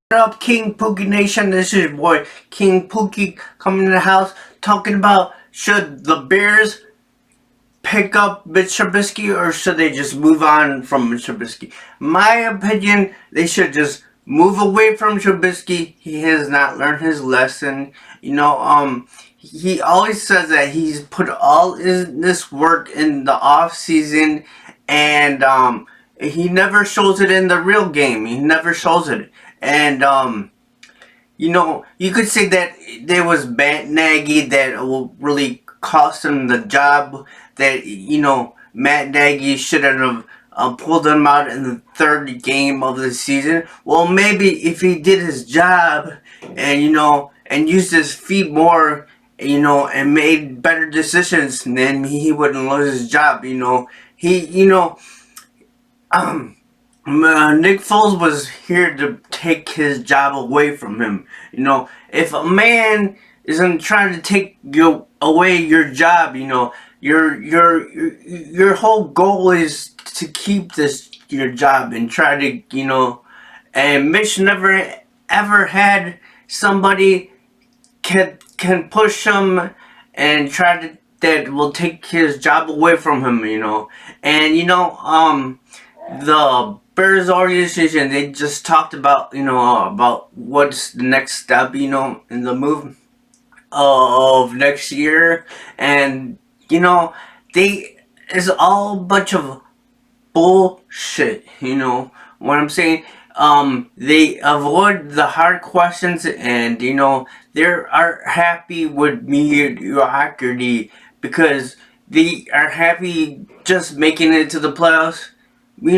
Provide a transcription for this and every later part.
What up, King Pookie Nation? This is your boy King Pookie coming to the house talking about should the Bears pick up Mitch Trubisky or should they just move on from Mitch Trubisky? My opinion, they should just move away from Trubisky. He has not learned his lesson. He always says that he's put all this work in the off season, and he never shows it in the real game. He never shows it, and you could say that there was Matt Nagy that will really cost him the job. That Matt Nagy should have pulled him out in the third game of the season. Well, maybe if he did his job and and used his feet more, and made better decisions, then he wouldn't lose his job. He Nick Foles was here to take his job away from him. If a man isn't trying to take you away your job, your whole goal is to keep this your job and try to And Mitch never ever had somebody can push him and try to that will take his job away from him. And the Bears organization, they just talked about about what's the next step in the move of next year. And they it's all a bunch of bullshit. What I'm saying. They avoid the hard questions, and they are happy with mediocrity because they are happy just making it to the playoffs. We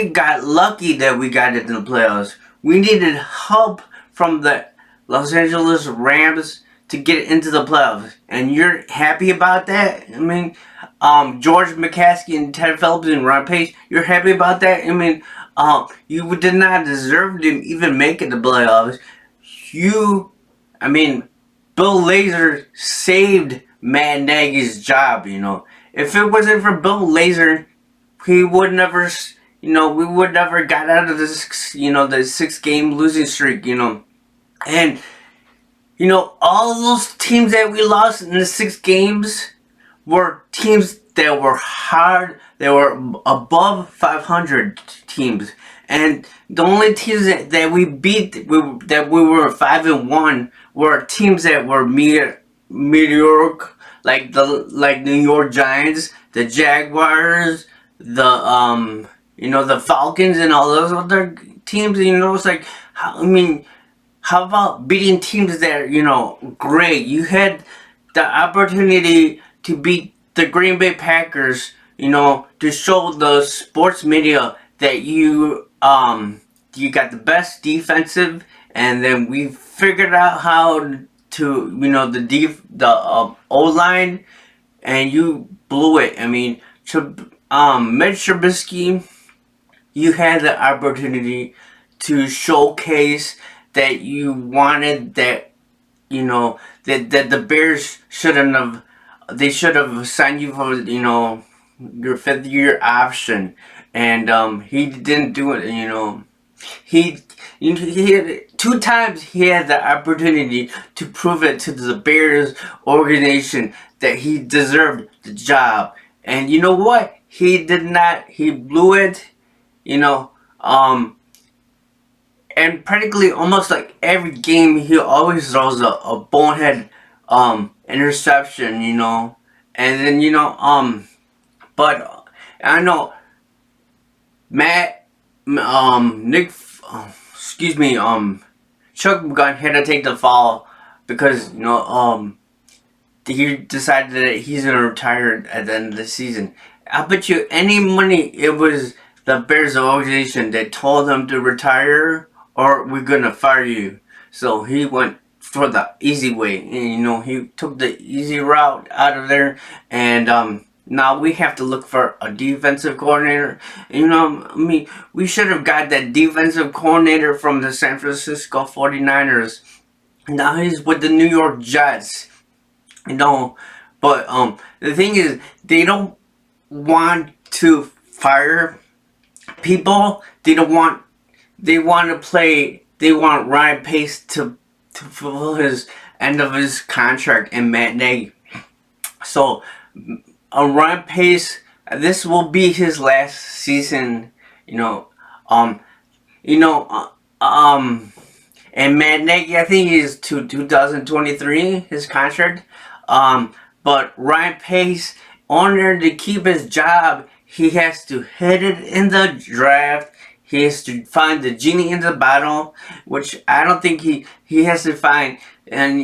got lucky that we got into the playoffs. We needed help from the Los Angeles Rams to get into the playoffs, and you're happy about that? I mean, George McCaskey and Ted Phillips and Ron Pace, you're happy about that? I mean, you did not deserve to even make it to playoffs. You, I mean, Bill Lazor saved Matt Nagy's job. If it wasn't for Bill Lazor, he would never, we would never got out of this, the 6-game losing streak. And all those teams that we lost in the 6 games were teams that were hard. They were above 500 teams, and the only teams that we beat, that we were 5-1, were teams that were mediocre, like New York Giants, the Jaguars, the Falcons, and all those other teams. It's like, how about beating teams that great? You had the opportunity to beat the Green Bay Packers, to show the sports media that you got the best defensive, and then we figured out how to the O line, and you blew it. I mean, Mitch Trubisky, you had the opportunity to showcase that you wanted that that the Bears shouldn't have. They should have signed you for your 5th-year option, and he didn't do it. He had 2 times he had the opportunity to prove it to the Bears organization that he deserved the job, and you know what? He did not. He blew it. You know, um, and practically almost like every game, he always throws a bonehead interception. And then but I know Matt, Nick, excuse me, Chuck Gunn had to take the fall because he decided that he's gonna retire at the end of the season. I bet you any money it was the Bears organization that told him to retire or we're gonna fire you. So he went for the easy way, and he took the easy route out of there, and now we have to look for a defensive coordinator. We should have got that defensive coordinator from the San Francisco 49ers. Now he's with the New York Jets. But the thing is, they don't want to fire people. They want to play they want Ryan Pace to fulfill his end of his contract and Matt Nagy. So Ryan Pace, this will be his last season. You know, um, you know, and Matt Nagy, I think he's to 2023 his contract. But Ryan Pace, in order to keep his job, he has to hit it in the draft. He has to find the genie in the bottle, which I don't think he has to find. And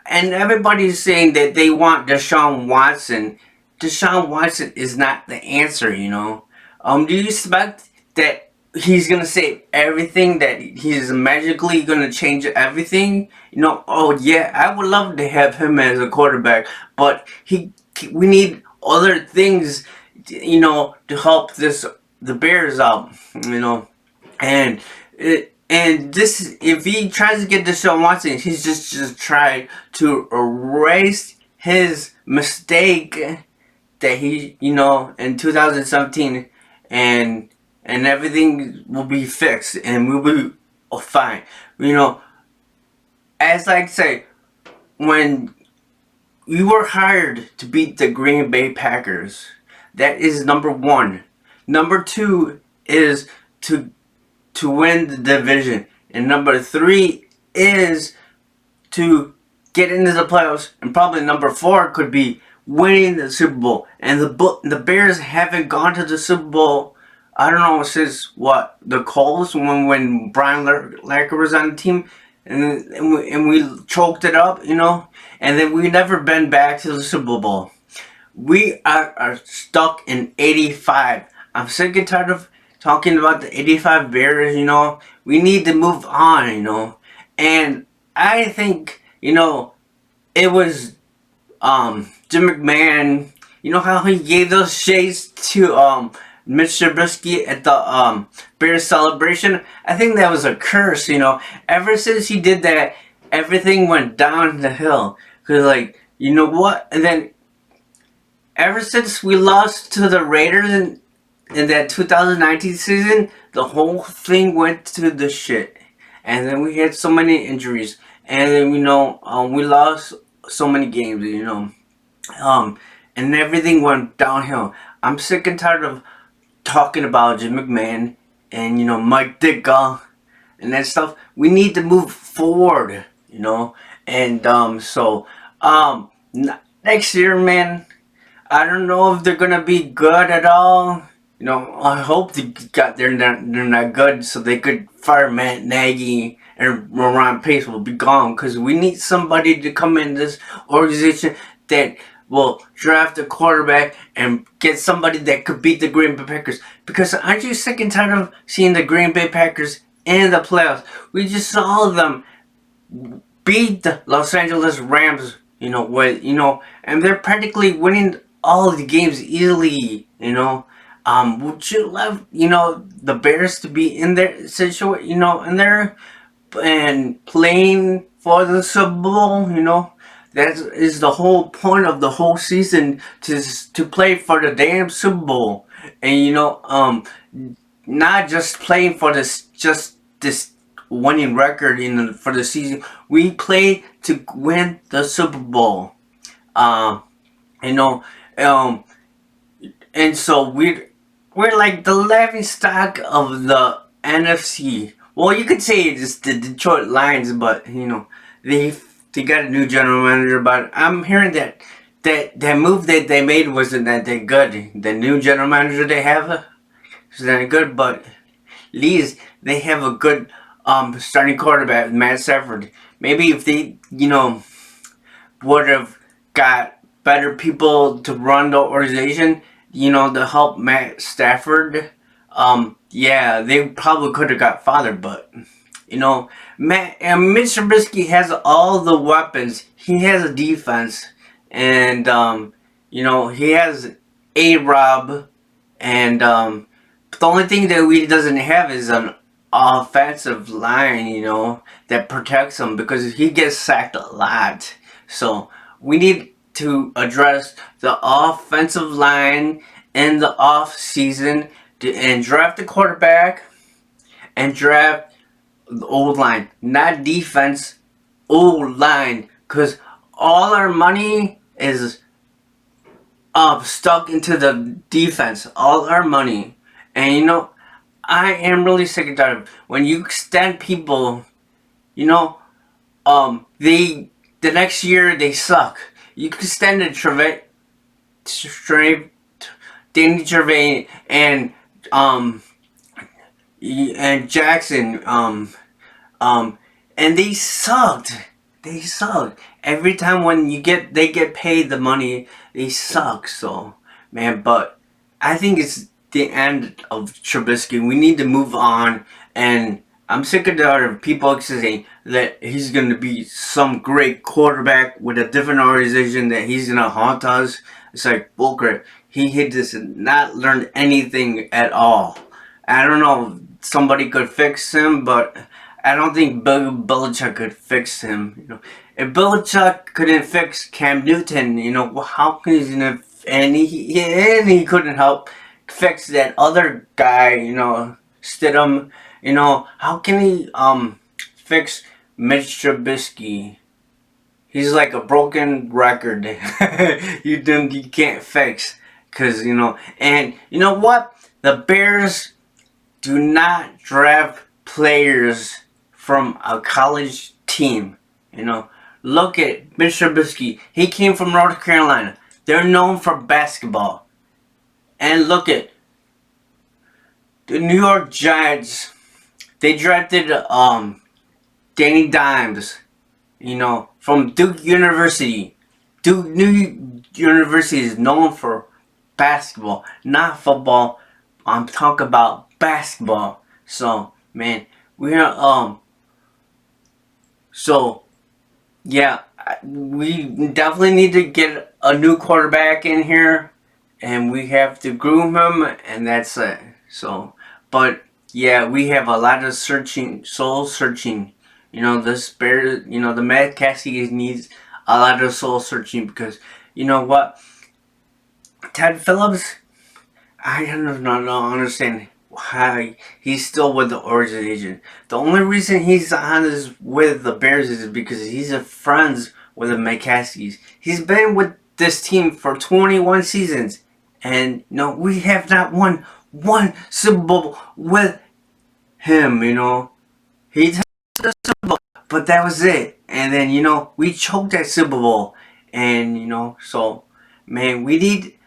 and everybody's saying that they want Deshaun Watson. Deshaun Watson is not the answer. Do you expect that he's gonna say everything, that he's magically gonna change everything? Oh yeah, I would love to have him as a quarterback, but we need other things, to help the Bears out, and this, if he tries to get Deshaun Watson, he's just trying to erase his mistake that he, in 2017, and everything will be fixed and we'll be fine. As I say, when you were hired to beat the Green Bay Packers, that is number one. Number two is to win the division, and number three is to get into the playoffs, and probably number four could be winning the Super Bowl. And the Bears haven't gone to the Super Bowl, I don't know, since the Colts, when Brian Lacker was on the team, and we choked it up, and then we never been back to the Super Bowl. We are stuck in '85. I'm sick and tired of talking about the '85 Bears. We need to move on. And I think it was Jim McMahon. You know how he gave those shades to Mitch Trubisky at the Bears celebration? I think that was a curse. Ever since he did that, everything went down the hill. Cause you know what? And then ever since we lost to the Raiders in that 2019 season, the whole thing went to the shit. And then we had so many injuries, and then we lost so many games. And everything went downhill. I'm sick and tired of talking about Jim McMahon and Mike Ditka and that stuff. We need to move forward. And next year, man, I don't know if they're gonna be good at all. I hope they're not good, so they could fire Matt Nagy and Ron Pace will be gone. Because we need somebody to come in this organization that will draft a quarterback and get somebody that could beat the Green Bay Packers. Because aren't you sick and tired of seeing the Green Bay Packers in the playoffs? We just saw them beat the Los Angeles Rams. And they're practically winning all the games easily. Would you love the Bears to be in their situation, in there and playing for the Super Bowl? That is the whole point of the whole season, to play for the damn Super Bowl, and not just playing for this winning record for the season. We play to win the Super Bowl. And so we're like the laughing stock of the NFC. Well, you could say it's the Detroit Lions, but they got a new general manager. But I'm hearing that move that they made wasn't that good. The new general manager they have is that good, but at least they have a good starting quarterback, Matt Stafford. Maybe if they would have got better people to run the organization, to help Matt Stafford, yeah, they probably could have got farther. But Mitch Trubisky has all the weapons. He has a defense, and he has A-Rob, and the only thing that we doesn't have is an offensive line, that protects him, because he gets sacked a lot. So we need to address the offensive line in the off season and draft a quarterback and draft the old line, not defense, old line, because all our money is stuck into the defense. All our money, and I am really sick and tired of when you extend people. You know, they the next year they suck. You extended Danny Gervais um and Jackson and they sucked. They suck. Every time when they get paid the money, they suck. So man, but I think it's the end of Trubisky. We need to move on, and I'm sick and tired of people saying that he's gonna be some great quarterback with a different organization that he's gonna haunt us. It's like bullcrap. He hit this and not learned anything at all. I don't know. Somebody could fix him, but I don't think Bill Belichick could fix him. If Belichick couldn't fix Cam Newton, how can he? And he couldn't help fix that other guy. Stidham. How can he fix Mitch Trubisky? He's like a broken record. You can't fix, cause and you know what? The Bears do not draft players from a college team. Look at Mitch Trubisky. He came from North Carolina. They're known for basketball. And look at the New York Giants. They drafted Danny Dimes, from Duke University. New University is known for basketball, not football. I'm talking about basketball. So, man, so yeah, we definitely need to get a new quarterback in here, and we have to groom him, and that's it. So, but yeah, we have a lot of soul searching. This bear, the Mad Cassie needs a lot of soul searching because you know what, Ted Phillips, I don't understand why he's still with the organization. The only reason he's with the Bears is because he's friends with the McCaskies. He's been with this team for 21 seasons, and we have not won one Super Bowl with him. He's had the Super Bowl, but that was it. And then we choked at Super Bowl, and so man, we need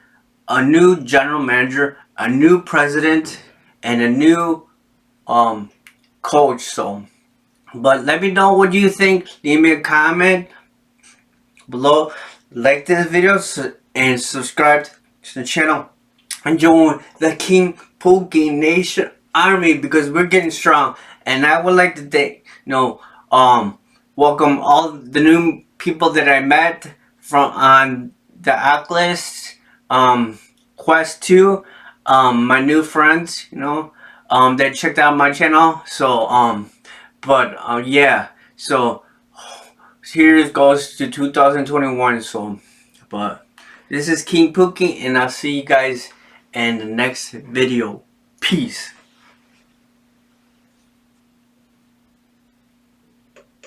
a new general manager, a new president, and a new coach. So, but let me know what you think. Leave me a comment below. Like this video and subscribe to the channel and join the King Pookie Nation Army because we're getting strong. And I would like to welcome all the new people that I met on the Oculus Quest 2, my new friends, that checked out my channel. So, yeah. So, here it goes to 2021. So, but this is King Pookie, and I'll see you guys in the next video. Peace.